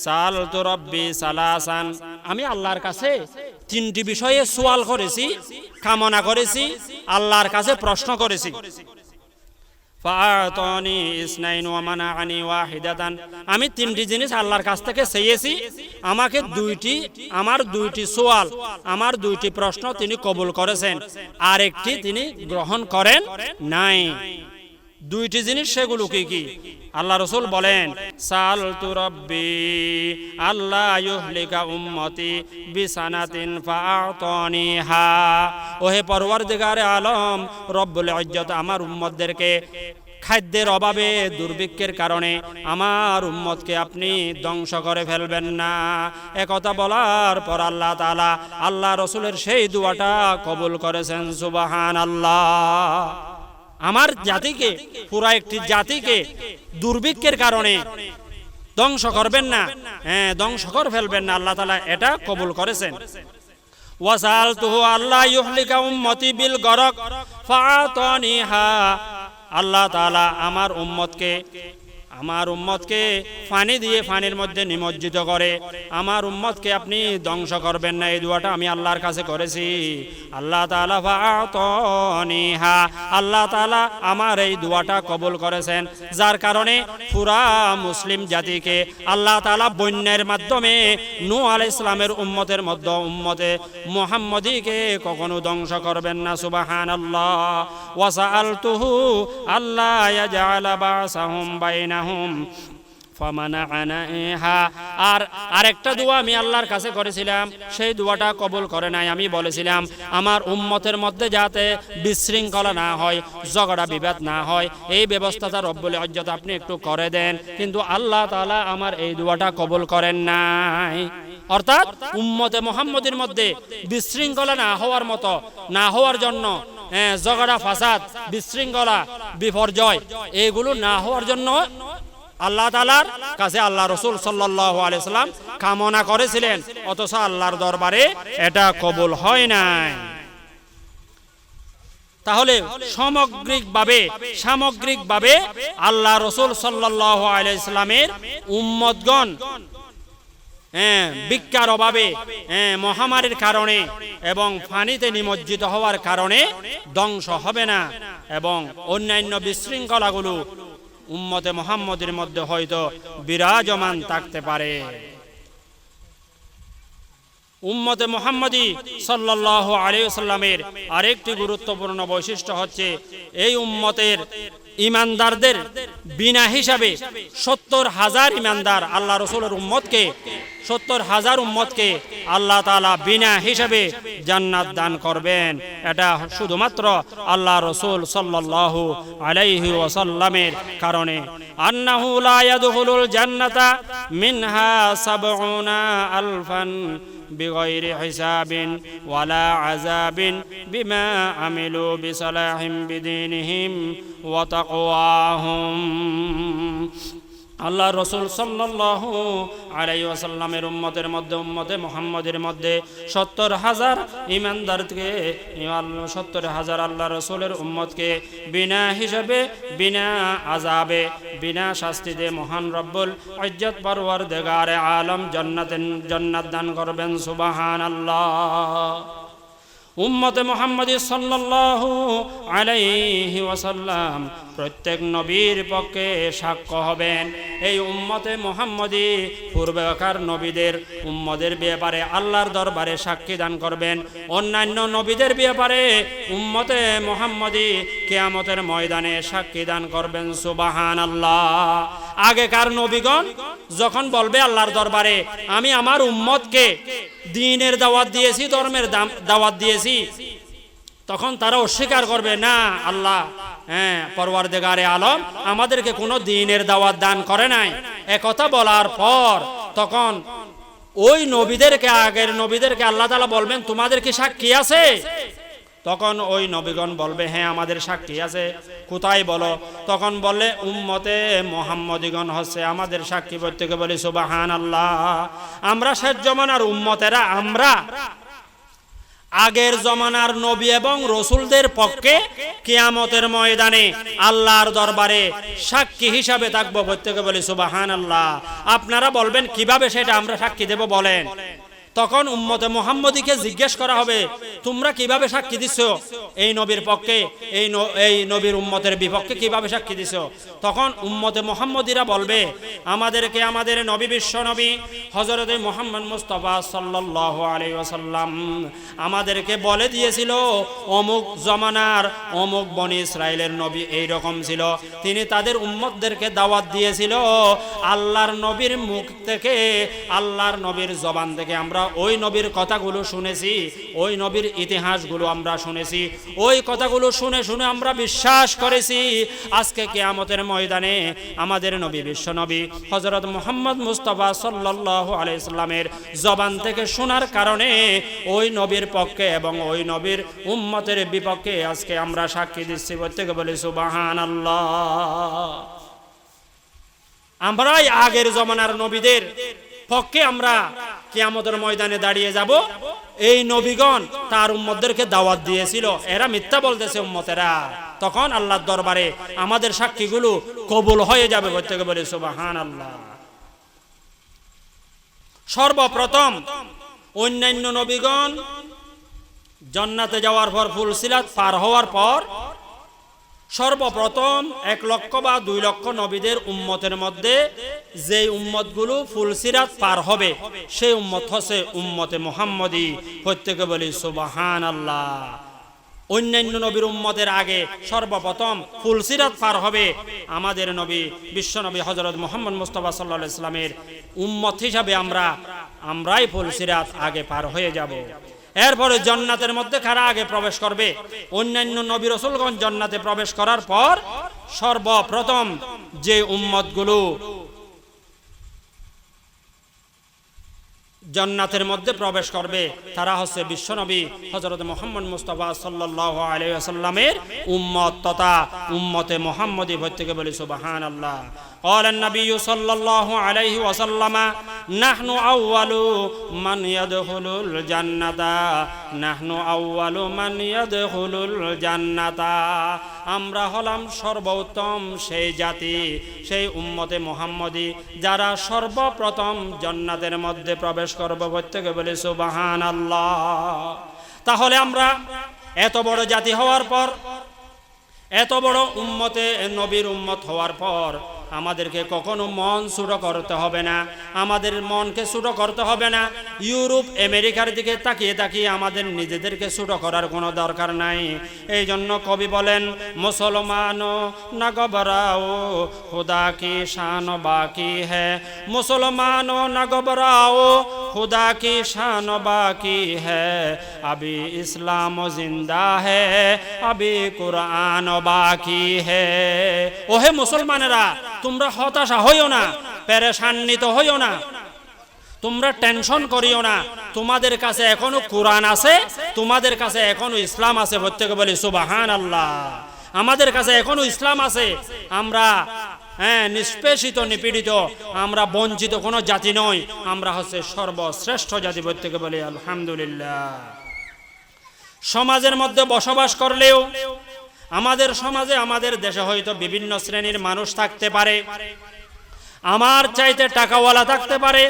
সালতু রাব্বি সালাসান, আমি আল্লাহর কাছে তিনটি বিষয়ে সওয়াল করেছি, কামনা করেছি, আল্লাহর কাছে প্রশ্ন করেছি। ফাআতানি ইসনাইন ওয়া মানাআনি ওয়াহিদাতান, আমি তিনটি জিনিস আল্লাহর কাছ থেকে চেয়েছি, আমাকে আমার দুইটি সওয়াল, আমার দুইটি প্রশ্ন তিনি কবুল করেছেন, আর একটি তিনি গ্রহণ করেন নাই। দুইটি জিনিস, সেগুলো কি কি? আল্লাহ রাসূল বলেন, সালতু রাব্বি আল্লা ইউহলিকা উম্মতি বিসানাতিন ফাআতানিহা, ওহে পরওয়ারদিগারে আলম রব্বুল ইজ্জত আমার উম্মতদেরকে খাদ্যের অভাবে, দুর্ভিক্ষের কারণে আমার উম্মতকে আপনি ধ্বংস করে ফেলবেন না। একথা বলার পর আল্লাহ তাআলা আল্লাহ রাসূলের সেই দোয়াটা কবুল করেছেন। সুবহানাল্লাহ। আমার জাতিকে, পুরা একটি জাতিকে দুর্ভিক্ষের কারণে ধ্বংস করবেন না, ধ্বংস করে ফেলবেন না, আল্লাহ তাআলা এটা কবুল করেছেন। ওয়াসালতুহু আল্লা ইউহলিকা উম্মতি বিল গরক ফাআতানিহা, আল্লাহ তাআলা আমার উম্মতকে পানি দিয়ে, পানির মধ্যে নিমজ্জিত করে আমার উম্মতকে আপনি ধ্বংস করবেন না, এই দোয়াটা আমি আল্লাহর কাছে করেছি। আল্লাহ তাআলা ফাআতানিহা, আল্লাহ তাআলা আমার এই দোয়াটা কবুল করেছেন, যার কারণে পুরা মুসলিম জাতিকে আল্লাহ তাআলা বন্যার মাধ্যমে নূহ আলাইহিস সালামের উম্মতের মধ্যে উম্মতে মুহাম্মদীকে কখনো ধ্বংস করবেন না। সুবহানাল্লাহ। ওয়াসাআলতুহু আল্লা ইয়াজআলা বাসাহুম বাইনাহুম ফামানাআনাহা, আর আরেকটা দোয়া আমি আল্লাহর কাছে করেছিলাম, সেই দোয়াটা কবুল করে নাই। আমি বলেছিলাম আমার উম্মতের মধ্যে যাতে বিশৃঙ্খলা না হয়, ঝগড়া বিবাদ না হয়, এই ব্যবস্থাটা রব্বুল ইজ্জত আপনি একটু করে দেন, কিন্তু আল্লাহ তাআলা আমার এই দোয়াটা কবুল করেন নাই। অর্থাৎ উম্মতে মুহাম্মদীর মধ্যে বিশৃঙ্খলা না হওয়ার মতো, না হওয়ার জন্য, ঝগড়া ফাসাদ, বিশৃঙ্খলা, বিপর্যয়, এগুলো না হওয়ার জন্য আল্লাহ তাআলার কাছে আল্লাহ রাসূল সাল্লাল্লাহু আলাইহি সাল্লাম কামনা করেছিলেন, অথচ আল্লাহর দরবারে এটা কবুল হয় নাই। তাহলে সামগ্রিকভাবে আল্লাহ রাসূল সাল্লাল্লাহু আলাইহি সাল্লামের উম্মতগণ ভিক্ষার অভাবে, মহামারীর কারণে এবং পানিতে নিমজ্জিত হওয়ার কারণে ধ্বংস হবে না, এবং অন্যান্য বিশৃঙ্খলাগুলো উম্মতে মুহাম্মদের মধ্যে হয়তো বিরাজমান থাকতে পারে। উম্মতে মুহাম্মদী সাল্লাল্লাহু আলাইহি ওয়াসাল্লামের আরেকটি গুরুত্বপূর্ণ বৈশিষ্ট্য হচ্ছে, এই উম্মতের ইমানদারদের বিনা হিসাবে 70,000 ইমানদার আল্লাহ রাসূলের উম্মতকে, 70,000 উম্মতকে আল্লাহ তাআলা বিনা হিসাবে জান্নাত দান করবেন। এটা শুধুমাত্র আল্লাহ রাসূল সাল্লাল্লাহু আলাইহি ওয়াসাল্লামের কারণে। আন্নাহু লা ইয়াদখুলুল জান্নাতা মিনহা 70,000 বিগাইরি হিসাবিন ওয়ালা আযাবিন বিমা আমিলু বিসালাহিম বিদীনিহিম ওয়া তাকওয়াহুম। আল্লাহ রসুল সাল্লাল্লাহু আলাইহি ওয়াসাল্লামের উম্মতের মধ্যে উম্মতে মুহাম্মদের মধ্যে 70,000 ঈমানদারকে 70,000 আল্লাহ রসুলের উম্মতকে বিনা হিসাবে বিনা আযাবে বিনা শাস্তিতে মহান রব্বুল ইজ্জত পরওয়ারদিগারে আলম জান্নাত দান করবেন সুবহানাল্লাহ। উম্মতে মুহাম্মদী সাল্লাল্লাহু আলাইহি ওয়াসাল্লাম প্রত্যেক নবীর পক্ষে সাক্ষ্য হবেন। এই উম্মতে মুহাম্মদী পূর্বেকার নবীদের উম্মদের ব্যাপারে আল্লাহর দরবারে সাক্ষী দান করবেন। অন্যান্য নবীদের ব্যাপারে উম্মতে মুহাম্মদী কিয়ামতের ময়দানে সাক্ষী দান করবেন সুবহানাল্লাহ। আগেকার নবীগণ যখন বলবে আল্লাহর দরবারে আমি আমার উম্মতকে দ্বীনের দাওয়াত দিয়েছি, ধর্মের দাওয়াত দিয়েছি, তখন তারা অস্বীকার করবে না আল্লাহ পরওয়ারদিগারে আলম আমাদেরকে কোনো দ্বীনের দাওয়াত দান করে নাই। একথা বলার পর তখন ওই নবীদেরকে আগের নবীদেরকে আল্লাহ তাআলা বলবেন তোমাদের কি সাক্ষী আছে? তখন ওই নবীগণ বলবে হ্যাঁ আমাদের সাক্ষী আছে। কোথায় বলো? তখন বললে উম্মতে মুহাম্মদীগণ হচ্ছে আমাদের সাক্ষী। প্রত্যেকে বলি সুবহানাল্লাহ। আমরা শেষ জমানার উম্মতেরা আমরা আগের জমানার নবী এবং রসুলদের পক্ষে কিয়ামতের ময়দানে আল্লাহর দরবারে সাক্ষী হিসাবে থাকবো। প্রত্যেকে বলি সুবহানাল্লাহ। আপনারা বলবেন কিভাবে সেটা আমরা সাক্ষী দেব বলেন? তখন উম্মতে মুহাম্মদীকে জিজ্ঞেস করা হবে তোমরা কিভাবে সাক্ষী দিছো এই নবীর পক্ষে, এই নবীর উম্মতের বিপক্ষে কিভাবে সাক্ষী দিছো? তখন উম্মতে মুহাম্মদীরা বলবে আমাদেরকে আমাদের নবী বিশ্ব নবী হযরতে মুহাম্মদ মুস্তাফা সাল্লাল্লাহু আলাইহি ওয়াসাল্লাম আমাদেরকে বলে দিয়েছিল অমুক জমানার অমুক বনি ইসরাইলের নবী এই রকম ছিল, তিনি তাদের উম্মতদেরকে দাওয়াত দিয়েছিল আল্লাহর নবীর মুখ থেকে, আল্লাহর নবীর জবান থেকে আমরা ওই নবীর কথাগুলো শুনেছি, ওই নবীর ইতিহাসগুলো আমরা শুনেছি, ওই কথাগুলো শুনে শুনে আমরা বিশ্বাস করেছি। আজকে কিয়ামতের ময়দানে আমাদের নবী বিশ্ব নবী হযরত মুহাম্মদ মুস্তাফা সাল্লাল্লাহু আলাইহি সাল্লামের জবান থেকে শোনার কারণে ওই নবীর পক্ষে এবং ওই নবীর উম্মতের বিপক্ষে আজকে আমরা সাক্ষী দিচ্ছি। প্রত্যেকে বলি সুবহানাল্লাহ। আমরাই আগের জমানার নবীদের পক্ষে আমরা কিয়ামতের ময়দানে দাঁড়িয়ে যাব। এই নবীগণ তার উম্মতদেরকে দাওয়াত দিয়েছিল, এরা মিথ্যা বলতেছে উম্মতেরা। তখন আল্লাহর দরবারে আমাদের সাক্ষীগুলো কবুল হয়ে যাবে। প্রত্যেকে বলে সুবহানাল্লাহ। সর্বপ্রথম অন্যান্য নবীগণ জান্নাতে যাওয়ার পর ফুলসিরাত পার হওয়ার পর সর্বপ্রথম 1 লক্ষ বা 2 লক্ষ নবীদের উম্মতের মধ্যে যে উম্মতগুলো ফুলসিরাত পার হবে সেই উম্মত হচ্ছে উম্মতে মুহাম্মদী। প্রত্যেকে বলি সুবহানাল্লাহ। অন্যান্য নবীর উম্মতের আগে সর্বপ্রথম ফুলসিরাত পার হবে আমাদের নবী বিশ্ব নবী হযরত মুহাম্মদ মুস্তাফা সাল্লাল্লাহু আলাইহি ওয়াসাল্লামের উম্মত হিসাবে আমরাই ফুলসিরাত আগে পার হয়ে যাব। এরপরে জান্নাতের মধ্যে কারা আগে প্রবেশ করবে? অন্যান্য নবী রাসূলগণ জান্নাতে প্রবেশ করার পর সর্বপ্রথম যে উম্মতগুলো জান্নাতের মধ্যে প্রবেশ করবে তারা হচ্ছে বিশ্বনবী হযরত মুহাম্মদ মুস্তাফা সাল্লাল্লাহু আলাইহি ওয়াসাল্লামের উম্মত তথা উম্মতে মুহাম্মদী। প্রত্যেকে বলি সুবহানাল্লাহ। قال النبي صلى الله عليه وسلم نحن أول من يدخل الجنة نحن أول من يدخل الجنة আমরা হলাম সর্বোত্তম সেই জাতি, সেই উম্মতে মুহাম্মদী যারা সর্বপ্রথম জান্নাতের মধ্যে প্রবেশ করব। প্রত্যেকে বলে সুবহানাল্লাহ। তাহলে আমরা এত বড় জাতি হওয়ার পর, এত বড় উম্মতে নবীর উম্মত হওয়ার পর আমাদেরকে কখনো মন ছোট করতে হবে না, আমাদের মনকে ছোট করতে হবে না। ইউরোপ আমেরিকার দিকে তাকিয়ে তাকিয়ে আমাদের নিজেদেরকে ছোট করার কোনো দরকার নাই। এই জন্য কবি বলেন মুসলমানো না ঘবরাও খুদা কি শান বাকি হ্যায়, মুসলমানো না ঘবরাও খুদা কি শান বাকি হ্যায়, আবি ইসলাম জিন্দা হ্যায় আবি কুরআন বাকি হ্যায়। ওহে মুসলমানেরা, তোমরা হতাশা হইও না, পেরেশান্বিত হইও না, তোমরা টেনশন করিও না। তোমাদের কাছে এখনো কোরআন আছে, তোমাদের কাছে এখনো ইসলাম আছে। প্রত্যেকে বলি সুবহানাল্লাহ। আমাদের কাছে এখনো ইসলাম আছে। আমরা নিষ্পেষিত নিপীড়িত, আমরা বঞ্চিত কোনো জাতি নই, আমরা হচ্ছে সর্বশ্রেষ্ঠ জাতি। প্রত্যেকে বলি আলহামদুলিল্লাহ। সমাজের মধ্যে বসবাস করলেও আমাদের সমাজে, আমাদের দেশে হয়তো বিভিন্ন শ্রেণীর মানুষ থাকতে পারে। আমার চাইতে টাকাওয়ালা থাকতে পারে,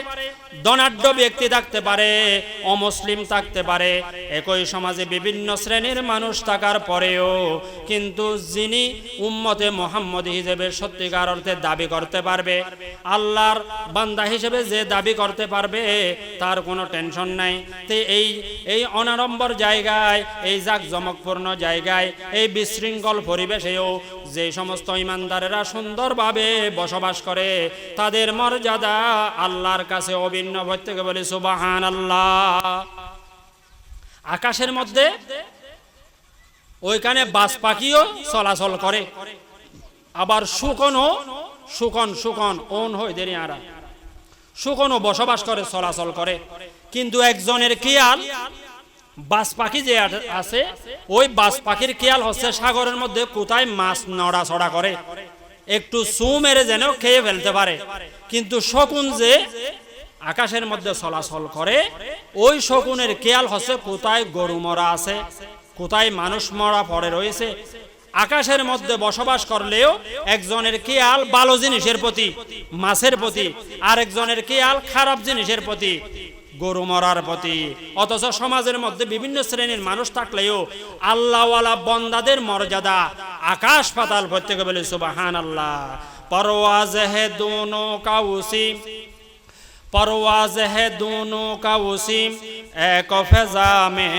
ধনাঢ্য ব্যক্তি থাকতে পারে, অমুসলিম থাকতে পারে। একই সমাজে বিভিন্ন শ্রেণীর মানুষ থাকার পরেও কিন্তু যিনি উম্মতে মুহাম্মদী হিসেবে সত্যিকার অর্থে দাবি করতে পারবে, আল্লাহর বান্দা হিসেবে যে দাবি করতে পারবে, তার কোনো টেনশন নাই। তো এই অনাড়ম্বর জায়গায়, এই জাঁকজমকপূর্ণ জায়গায়, এই বিশৃঙ্খল পরিবেশেও যে সমস্ত ইমানদারেরা সুন্দরভাবে বসবাস করে, তাদের মর্যাদা আল্লাহর কাছে অভিন্ন। প্রত্যেকে বলি সুবহানাল্লাহ। আকাশের মধ্যে ওইখানে বাজ পাখিও চলাচল করে, আবার শুকনও বসবাস করে, চলাচল করে। কিন্তু একজনের খেয়াল, বাজ পাখি যে আছে, ওই বাজ পাখির খেয়াল হচ্ছে সাগরের মধ্যে কোথায় মাছ নড়াচড়া করে, একটু সু মেরে যেন খেয়ে ফেলতে পারে। কিন্তু শকুন যে আকাশের মধ্যে চলাচল করে, ওই শকুনের খেয়াল হচ্ছে কোথায় গরু মরা আছে, কোথায় মানুষ মরা পড়ে রয়েছে। আকাশের মধ্যে বসবাস করলেও একজনের খেয়াল ভালো জিনিসের প্রতি, মাছের প্রতি, আর একজনের খেয়াল খারাপ জিনিসের প্রতি, গরু মরার প্রতি। অথচ সমাজের মধ্যে বিভিন্ন শ্রেণীর মানুষ থাকলেও আল্লাহওয়ালা বন্দাদের মর্যাদা আকাশ পাতাল। প্রত্যেকে বলে সুবহানাল্লাহ। परवाज़ है दोनों का उसी, परवाज़ है दोनों का उसी एक फ़िज़ा में,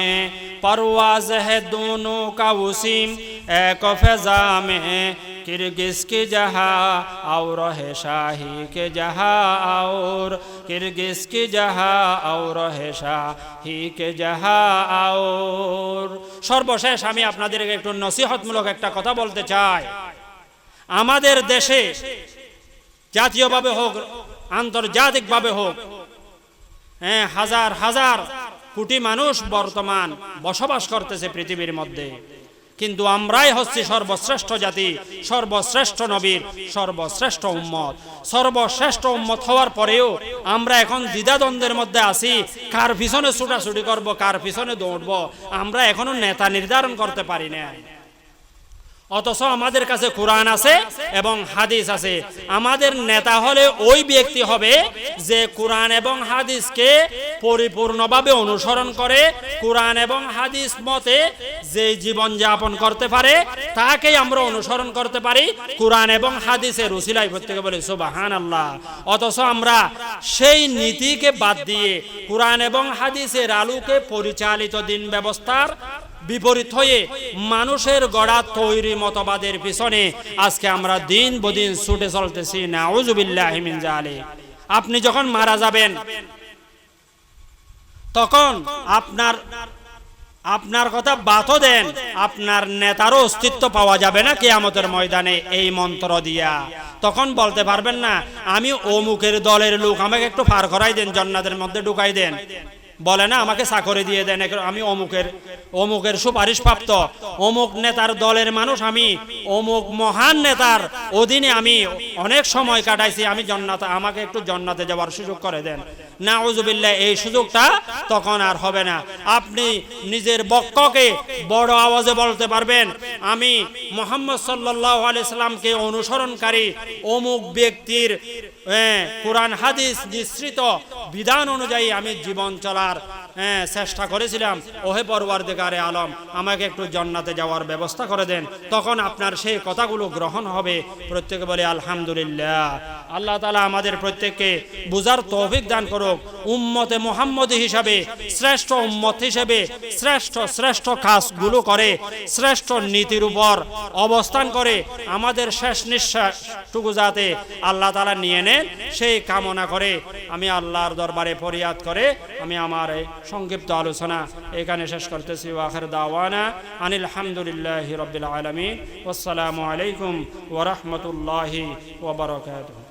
परवाज़ है दोनों का उसी एक फ़िज़ा में। किर्गिज़ की जहाँ और है शाही के जहाँ, और किर्गिज़ की जहाँ और है शाही के जहाँ और। সর্বশেষ আমি আপনাদেরকে একটু নসিহতমূলক একটা কথা বলতে চাই। আমাদের দেশে জাতীয়ভাবে হোক, আন্তর্জাতিকভাবে হোক, হাজার হাজার কোটি মানুষ বর্তমান বসবাস করতেছে পৃথিবীর মধ্যে, কিন্তু আমরাই হচ্ছি সর্বশ্রেষ্ঠ জাতি, সর্বশ্রেষ্ঠ নবীর সর্বশ্রেষ্ঠ উম্মত। সর্বশ্রেষ্ঠ উম্মত হওয়ার পরেও আমরা এখন দ্বিধাদ্বন্দ্বের মধ্যে আছি, কার পিছনে ছুটাছুটি করব, কার পিছনে দৌড়ব। আমরা এখনো নেতা নির্ধারণ করতে পারি না। অথচ আমাদের কাছে কোরআন আছে এবং হাদিস আছে। আমাদের নেতা হলে ওই ব্যক্তি হবে যে কোরআন এবং হাদিসকে পরিপূর্ণভাবে অনুসরণ করে, কোরআন এবং হাদিস মতে যে জীবন যাপন করতে পারে, তাকেই আমরা অনুসরণ করতে পারি কোরআন এবং হাদিসের উসিলায়। প্রত্যেকে বলে সুবহানাল্লাহ। অথচ আমরা সেই নীতিকে বাদ দিয়ে কোরআন এবং হাদিসের আলোকে পরিচালিত দিন ব্যবস্থার বিপরীত হয়ে মানুষের গড়া তৈরি মতবাদের পিছনে আজকে আমরা দিন বদিন ছুটে চলতেছি। নাউযুবিল্লাহি মিন যালিক। আপনি যখন মারা যাবেন, তখন আপনার কথা বাতও দেন, আপনার নেতারও অস্তিত্ব পাওয়া যাবে না কিয়ামতের ময়দানে এই মন্ত্র দিয়া। তখন বলতে পারবেন না আমি অমুকের দলের লোক, আমাকে একটু পার করাই দেন, জান্নাতের মধ্যে ঢুকাই দেন। বলে না আমাকে চাকরি দিয়ে দেন, আমি অমুকের সুপারিশ প্রাপ্ত, অমুক নেতার দলের মানুষ, আমি অমুক মহান নেতার অধীনে আমি অনেক সময় কাটাইছি, আমি জান্নাতে, আমাকে একটু জান্নাতে যাওয়ার সুযোগ করে দেন। নাউযুবিল্লাহ, এই সুযোগটা তখন আর হবে না। আপনি নিজের বক্তকে বড় আওয়াজে বলতে পারবেন, আমি মুহাম্মদ সাল্লাল্লাহু আলাইহি সাল্লামকে অনুসরণকারী অমুক ব্যক্তির কোরআন হাদিস নিঃসৃত বিধান অনুযায়ী আমি জীবন চলার চেষ্টা করেছিলাম। ওহে পরওয়ারদিগারে আলম, আমাকে একটু জান্নাতে যাওয়ার ব্যবস্থা করে দেন। তখন আপনার সেই কথাগুলো গ্রহণ হবে। প্রত্যেকে বলে আলহামদুলিল্লাহ। আল্লাহ তাআলা আমাদের প্রত্যেককে বুঝার তৌফিক দান করুক। উম্মতে মুহাম্মদী হিসাবে, শ্রেষ্ঠ উম্মত হিসেবে শ্রেষ্ঠ কাজগুলো করে, শ্রেষ্ঠ নীতির উপর অবস্থান করে আমাদের শেষ নিঃশ্বাসটুকু যাতে আল্লাহ তাআলা নিয়ে নেন, সেই কামনা করে আমি আল্লাহর দরবারে ফরিয়াদ করে আমি আমার সংক্ষিপ্ত আলোচনা এখানে শেষ করতেছি। ওয়া আখির দাওয়ানা আনিল হামদুলিল্লাহি রাব্বিল আলামিন। ওয়াসসালামু আলাইকুম ওয়া রাহমাতুল্লাহি ওয়া বারাকাতুহু।